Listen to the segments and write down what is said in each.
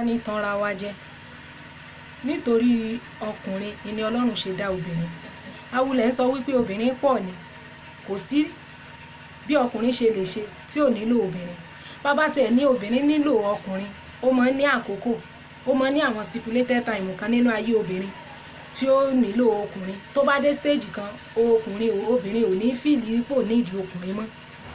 ní tanra wa jẹ nítorí ọkùnrin ni Ọlọ́run ṣe dá obìnrin. Awulẹ̀ ń sọ wípé obìnrin pọ̀ ni, kò sí bí ọkùnrin ṣe lè ṣe tí ò nílò obìnrin. Bàbá tiẹ̀ ní obìnrin nílò ọkùnrin, ó máa ń ní àkókò, ó máa ń ní àwọn stipulated time kan nínú ayé obìnrin tí ó nílò ọkùnrin. Tó bá dé stage kan, obìnrin ò ní fìlì pò nídìí ọkùnrin mọ́.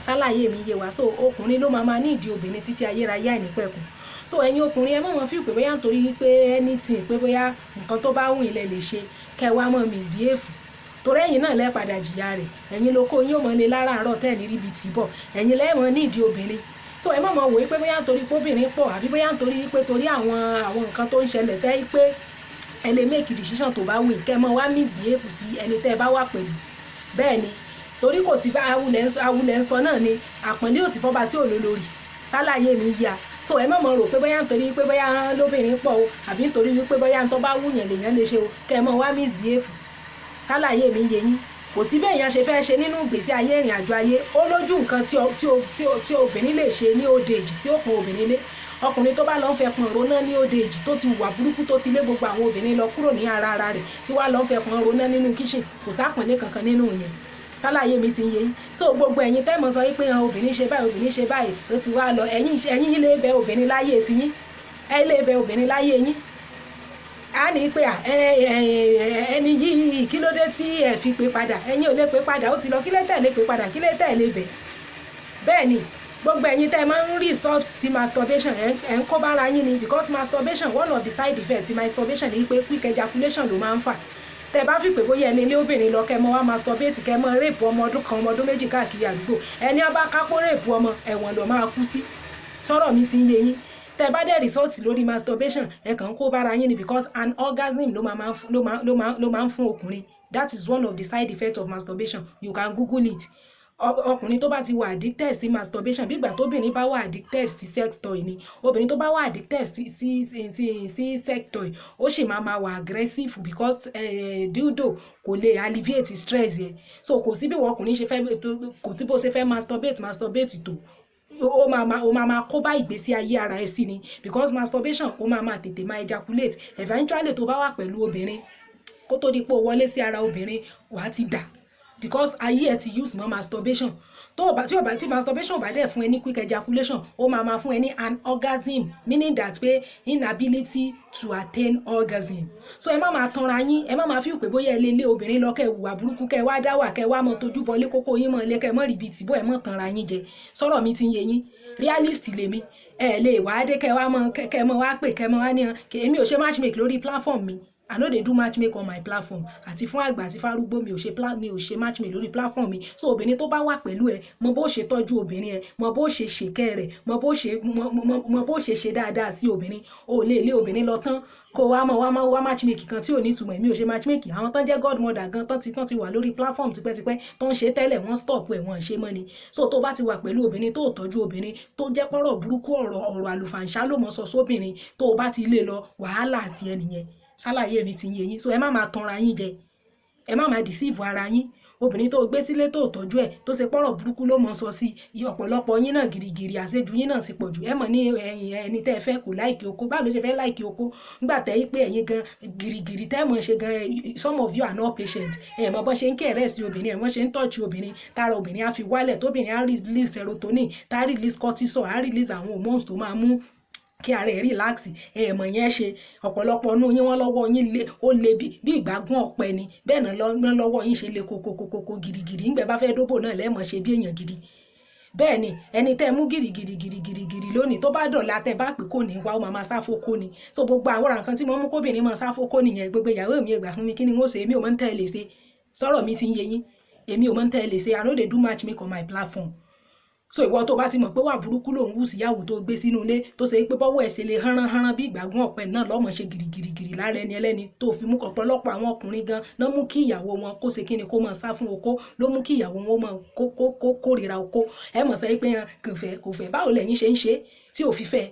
Ṣàlàyé mi yé wa. So ọkùnrin ló máa nídìí obìnrin títí ayérayé àìnípẹ̀kun. So ẹ̀yin ọkùnrin ẹ má mọ̀ feel pé bóyá nítorí wípé anything pé bóyá nǹkan tó bá wù ilẹ̀ lè ṣe kẹ́ wá mọ́ misbehave. Torí ẹ̀yin náà lẹ́ padà jìyà rẹ̀. Ẹ̀yin lóko yín ò mọ̀ lé láràárọ̀ tẹ́ ní ríbi tì bọ̀. Ẹ̀yin lẹ́ mọ̀ nídìí obìnrin. So ẹ má mọ̀ wò wípé bóyá nítorí pé obìnrin pọ̀ àbí bóyá nítorí wípé torí àwọn nǹkan tó ń ṣẹlẹ̀ tẹ́ pé ẹ lè make decision tó bá wù kẹ́ mọ́ wá misbehave sí ẹni tẹ́ bá wà pẹ̀lú. Bẹ́ẹ̀ ni, torí kò sí bá awulẹ̀ ń sọ náà ni àpọ́nlé òsì fọ́ba tí ò lólórí. Ṣàlàyé mi yá. So ẹ má mọ̀ rò pé bóyá nítorí pé bóyá lóbìnrin pọ̀ o àbí nítorí wípé bóyá tó bá wù yẹn lèyàn lè ṣe o kẹ́ mọ́ wá misbehave. Ṣàlàyé mi yé yín. Kò sí bẹ́ẹ̀ yẹn ṣe fẹ́ ṣe nínú ìgbésí ayé ìrìn àjò ayé. Ó lójú nǹkan tí obìnrin lè ṣe ní old age tí ó pọn obìnrin lé. Ọkùnrin tó bá lọ ń fẹ́ pọn roná ní old age tó ti wà burúkú tó ti lé gbogbo àwọn obìnrin lọ kúrò ní ara rẹ̀ tí wàá lọ ń fẹ́ pọn roná nínú kitchen, kò sápọ̀nlé kankan nínú yẹn. Ṣàlàyé mi ti yé yín. So gbogbo ẹ̀yin tẹ́ mọ̀ sọ wípé obìnrin ṣe báyìí ó ti wá lọ. Ẹ̀yin ilé bẹ obìnrin láyé ti yín. Ẹ lè bẹ obìnrin láyé yín. A ní pé ẹni yìí kí ló dé tí ẹ fi pé padà? Ẹ̀yin ò lè pé padà, ó ti lọ, kí lè tẹ̀lé pé padà, kí lè tẹ̀lé bẹ̀. Bẹ́ẹ̀ ni, gbogbo ẹ̀yin tẹ́ máa ń resort sí masturbation ẹ̀ ń kó bára yín ni, because masturbation, one of the side effects ti masturbation ni pé quick ejaculation ló máa ń fà. Tẹ́ bá fi pé bóyá ẹni ilé obìnrin lọ kẹ́ mọ́ wá masturbate kẹ́ mọ́ rape ọmọ ọdún kan ọmọ ọdún méjì káàkiri àdúgbò, ẹni á bá kápó rape ọmọ ẹ̀wọ̀n ló máa kú sí. Sọ̀rọ̀ mi ti ń yé yín. Tẹ́ bá dé resort lórí masturbation ẹ kàn kó bára yín ni, because an orgasm ló máa ń fún ọkùnrin. That is one of the side effects of masturbation. You can Google it. Ọkùnrin tó bá ti wà addicted sí masturbation bí ìgbà tóbìnrin bá wà addicted sí sex toy ni. Obìnrin tó bá wà addicted sí sex toy ó sì máa wà aggressive, because dildo kò lè alleviate stress yẹn. So kò sí bí wọ́n ọkùnrin ṣe fẹ́, kò sí bó ṣe fẹ́ masturbate tó ó máa kó bá ìgbésí ayé ara ẹ sí ni, because masturbation ó máa tètè máa ejaculate. Eventually tó bá wà pẹ̀lú obìnrin kó tó di pé ó wọlé sí ara obìnrin wàá ti dà, because ayé ẹ ti use mọ́ masturbation. Tí masturbation bá dẹ̀ fún ẹ ní quick ejaculation ó máa fún ẹ ní an orgasm, meaning that pé inability to attain orgasm. So ẹ má máa tanra yín, ẹ má máa fi pé bóyá ẹ lé obìnrin lọ kẹ́ wùwà burúkú kẹ́ wá dá wà kẹ́ wá mọ́ tójú bọlé kókó yín mọ́ ilé kẹ́ mọ́ ríbi tìbó ẹ mọ́ tanra yín jẹ. Sọ̀rọ̀ mi ti ń yé yín. Realist lèmi. Ẹ lè wá dé kẹ́ wá mọ́ wá pè kẹ́ mọ́ wá ní èmi ò ṣe matchmake lórí platform mi. I no dey do matchmake on my platform. Àti fún àgbà àti fárúgbó mi ò ṣe matchmake lórí platform mi. So obìnrin tó bá wà pẹ̀lú ẹ, mọ bó ṣe tọ́jú obìnrin ẹ, mọ bó ṣe ṣèkẹ́ rẹ̀, mọ bó ṣe ṣe dáadáa sí obìnrin. O lè lé obìnrin lọ tán kó wá matchmake kan tí ò ní ìtumọ̀. Èmi ò ṣe matchmake. Àwọn tán jẹ́ godmother gan tán ti wà lórí platform tipẹ́tipẹ́ tó ń ṣe tẹ́lẹ̀ wọ́n stop ẹ̀ wọ́n ṣe mọ́ ni. So tó bá ti wà pẹ̀lú obìnrin tó tọ́jú obìnrin tó jẹ́ pọ̀rọ̀ burúkú ọ̀rọ̀ àlùfàǹṣá ló mọ̀ sọ sóbìnrin tó bá ti lé lọ wàhálà àti ẹnìyẹn. Ṣàlàyé mi ti ń yé yín. So ẹ má máa tanra yín jẹ, ẹ má máa deceive ara yín. Obìnrin tó gbé sílé tó tọ́jú ẹ̀ tó ṣe pọ̀rọ̀ burúkú ló mọ̀ sọ sí ọ̀pọ̀lọpọ̀ yín náà gìrìgìrì àṣejù yín náà ti pọ̀ jù. Ẹ mọ̀ ní ẹni tẹ́ fẹ́ kò láìkì oko, báwo ló ṣe fẹ́ láìkì oko nígbà tẹ́ yí pé ẹ̀yin gan gìrìgìrì tẹ́ mọ̀ ṣe gan, some of you are not patient. Ẹ mọ̀ bọ́n ṣe ń kẹ̀rẹ́ sí obìnrin, ẹ mọ̀ ṣe ń touch obìnrin, tára obìnrin á fi wálẹ̀, tóbìnrin á release serotonin, tá release cortisol, á release àwọn hormones tó máa mú kí ara ẹ̀ relax. Mọ̀ yẹn ṣe ọ̀pọ̀lọpọ̀ inú yín wọ́n lọ́wọ́ yín ó le bí ìgbágún ọ̀pẹ ni, bẹ́ẹ̀ náà lọ́wọ́ yín ṣe le kókókókó gìrìgìrì ńgbẹ́ bá fẹ́ dóbò náà lẹ́mọ̀ ṣe bí èèyàn gidi. Bẹ́ẹ̀ ni ẹni tẹ́ mú gìrìgìrì lónìí tó bá dọ̀la tẹ́ bá pè kò ní wá ó máa sáfókó ni. So gbogbo àwọn nǹkan tí mo mú kóbìnrin máa sáfókó nìyẹn. Gbogbo ìyàwó mi ẹgbà fún mi kí ni wọ́n ṣe, èmi ò mọ̀ ń tẹ́ ẹ lè ṣe. Sọ̀rọ̀ mi ti ń yé yín. Èmi ò mọ̀ ń tẹ́ ẹ lè ṣe. I no dey do matchmake on my platform. So ìwọ tó bá ti mọ̀ pé wà burúkú ló ń wù síyàwó tó gbé sínú ilé tó ṣe pé bọ́wọ́ ẹ̀ ṣe lè hánrán bí ìgbàgún ọ̀pẹ náà lọ́mọ ṣe gìrìgìrì lára ẹni ẹlẹ́ni tó fi mú ọ̀pọ̀lọpọ̀ àwọn ọkùnrin gan náà mú kí ìyàwó wọn kó ṣe kíni kó máa sá fún okó, ló mú kí ìyàwó wọn máa kó kórìíra okó. Ẹ mọ̀ sọ pé kò fẹ́ báwo lẹ̀yin ṣe ń ṣe tí ò fi fẹ́.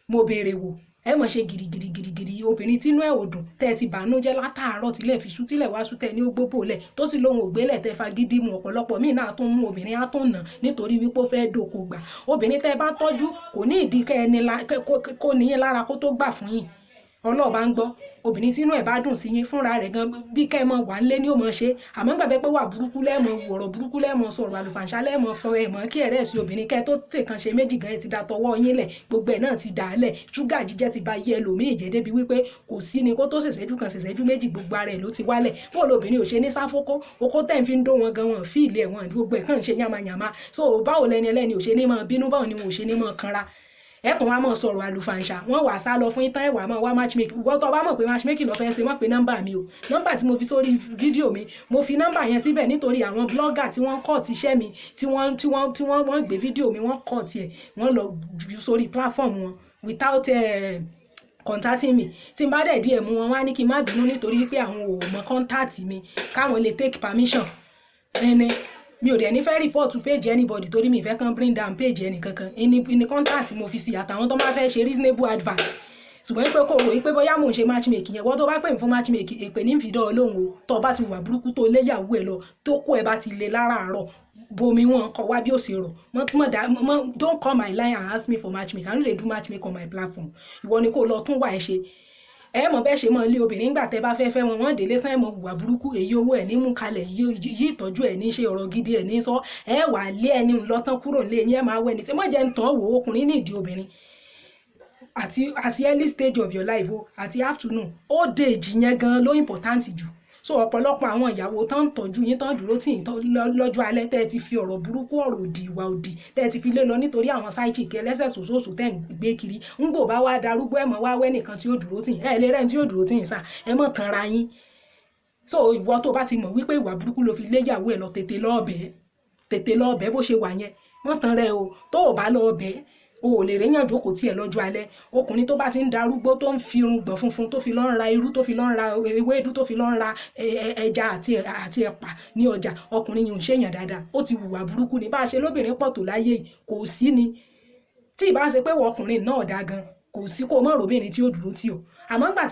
Mo béèrè wò ẹ mọ̀ ṣe gìrìgìrìgìrì obìnrin tínú ẹ̀ ò dùn tẹ́ ti bànújẹ́ látàárọ̀ tílẹ̀ fi ṣú tílẹ̀ wá ṣú tẹ́ ní ó gbóbò lẹ̀ tó sì lóhun ògbélẹ̀ tẹ́ fagídí mu ọ̀pọ̀lọpọ̀ míì náà tún mú obìnrin á tún nà nítorí wípé ó fẹ́ dòkò gbà obìnrin tẹ́ bá tọ́jú kò ní ìdí kó níyín lára kó tó gbà fún yín ọlọ́ọ̀bá ń gbọ́ obìnrin tínú ẹ̀ bá dùn sí yín fúnra rẹ̀ gan bí kẹ́ ẹ mọ wà ńlé ní ó mọ ṣe àmọ́ nígbà tẹ́ pé wà burúkú lẹ́ẹ̀mọ wọ̀rọ̀ burúkú lẹ́ẹ̀mọ sọ̀rọ̀ àlùfàǹṣá lẹ́ẹ̀mọ fọ ẹ̀mọ́ kí ẹ̀rẹ́ sí obìnrin kẹ́ tó tèkan ṣe méjì gan ẹ ti da tọwọ́ yín lẹ̀ gbogbo ẹ̀ náà ti dà á lẹ̀ ṣúgà jíjẹ ti ba yẹ ẹlòmíì jẹ́ débi wípé kò sí ni kó tó ṣèṣẹ́jú kan ṣèṣẹ́jú méjì gbogbo ara ẹ̀ ló ti wálẹ̀ bó lobìnrin ò ṣe ní sáfókó okó tẹ̀ ń fi ń dó wọn gan wọn fíìlì ẹ̀ wọn gbogbo ẹ̀ kàn ń ṣe yàmàyàmà so báwo lẹni ẹlẹ́ni ò ṣe ní máa bínú báwo ni wọn ò ṣe ní máa kanra ẹkùn wa mọ̀ sọ̀rọ̀ àlùfàǹṣà wọ́n wà sá lọ fún ìtàn ẹ̀wà mọ̀ wá matchmaking wọ́n tó bá mọ̀ pé matchmaking lọ́fẹ́ ṣe wọ́n pe nọ́mbà mi o nọ́mbà tí mo fi sórí fídíò mi mo fi nọ́mbà yẹn síbẹ̀ nítorí àwọn blogger tí wọ́n kọ́ ti iṣẹ́ mi tí wọ́n gbé fídíò mi wọ́n kọ́ tiẹ̀ wọ́n lọ jù sórí platform wọn without contacting me tí n bá dẹ̀ díẹ̀ mú wọn wá ní kí n má bínú nítorí pé àwọn ò mọ contact mi káwọn lè take permission ẹni mi ò dẹ̀ ní fẹ́ report to page anybody torí mi ìfẹ́ kan bring down page ẹnì kankan ní contact mo fi sí àtàwọn tó máa fẹ́ ṣe reasonable advert ṣùgbọ́n pé kò ròyìn pé bóyá mò ń ṣe matchmaking yẹn wọ́n tó bá pè mí fún matchmaking èpè ní fìdọ́ ọlọ́run o tó bá ti wà burúkú tó léyàwó ẹ̀ lọ tó kó ẹ bá ti le láràárọ̀ bomi wọn kọ wá bí ó ṣe rọ̀ don't call my line and ask me for matchmaking I no dey do matchmaking on my platform ìwọ ni kò lọ tún wà ẹ ṣe ẹ mọ̀ bẹ́ẹ̀ ṣe mọ̀ lé obìnrin nígbà tẹ́ bá fẹ́ fẹ́ wọn wọ́n délé tán ẹ mọ̀ hùwà burúkú èyí owó ẹ̀ ní mú kalẹ̀ yí ìtọ́jú ẹ̀ ní ṣe ọ̀rọ̀ gidi ẹ̀ ní sọ ẹ wà lé ẹni lọ́tán kúrò lé yín ẹ máa wẹ̀ ní tí mọ̀ jẹ́ ń tàn wò ọkùnrin ní ìdí obìnrin àti early stage of your life o àti afternoon old age yẹn gan ló important jù so ọ̀pọ̀lọpọ̀ àwọn ìyàwó tán ń tọ́jú yín tán dúró tì yín lọ́jọ́ alẹ́ tẹ́ ẹ ti fi ọ̀rọ̀ burúkú ọ̀rọ̀ òdì ìwà òdì tẹ́ ẹ ti fi lé lọ nítorí àwọn psychic ẹlẹ́sẹ̀ sòsòsò tẹ́ ń gbé kiri ń gbò bá wá darúgbó ẹ̀ mọ́ wá wẹ́ nìkan tí ó dúró tì yín ẹ̀ lé rẹ́ni tí ó dúró tì yín sá ẹ mọ̀ tanra yín so ìwọ tó bá ti mọ̀ wípé ìwà burúkú ló fi léyàwó ẹ̀ lọ tètè lọ́ọ̀bẹ̀ bó ṣe wà yẹn mọ̀ tan rẹ o tó o bá lọ́ọ̀bẹ̀ o ò lè réyàn jókòó tiẹ̀ lọ́jọ́ alẹ́ ọkùnrin tó bá ti ń darúgbó tó ń fi irun gbọ̀n funfun tó fi lọ́ ń ra irú tó fi lọ́ ń ra ewédú tó fi lọ́ ń ra ẹja àti ẹ̀pà ní ọjà ọkùnrin yìí ò ń ṣèyàn dáadáa ó ti hùwà burúkú ni bá a ṣe lóbìnrin pọ̀ tó láyé kò sí ni tí ì bá ṣe pé wọ ọkùnrin náà dá gan kò sí kó mọ̀ ròbìnrin tí ó dúró tì ọ́ àmọ́ gbà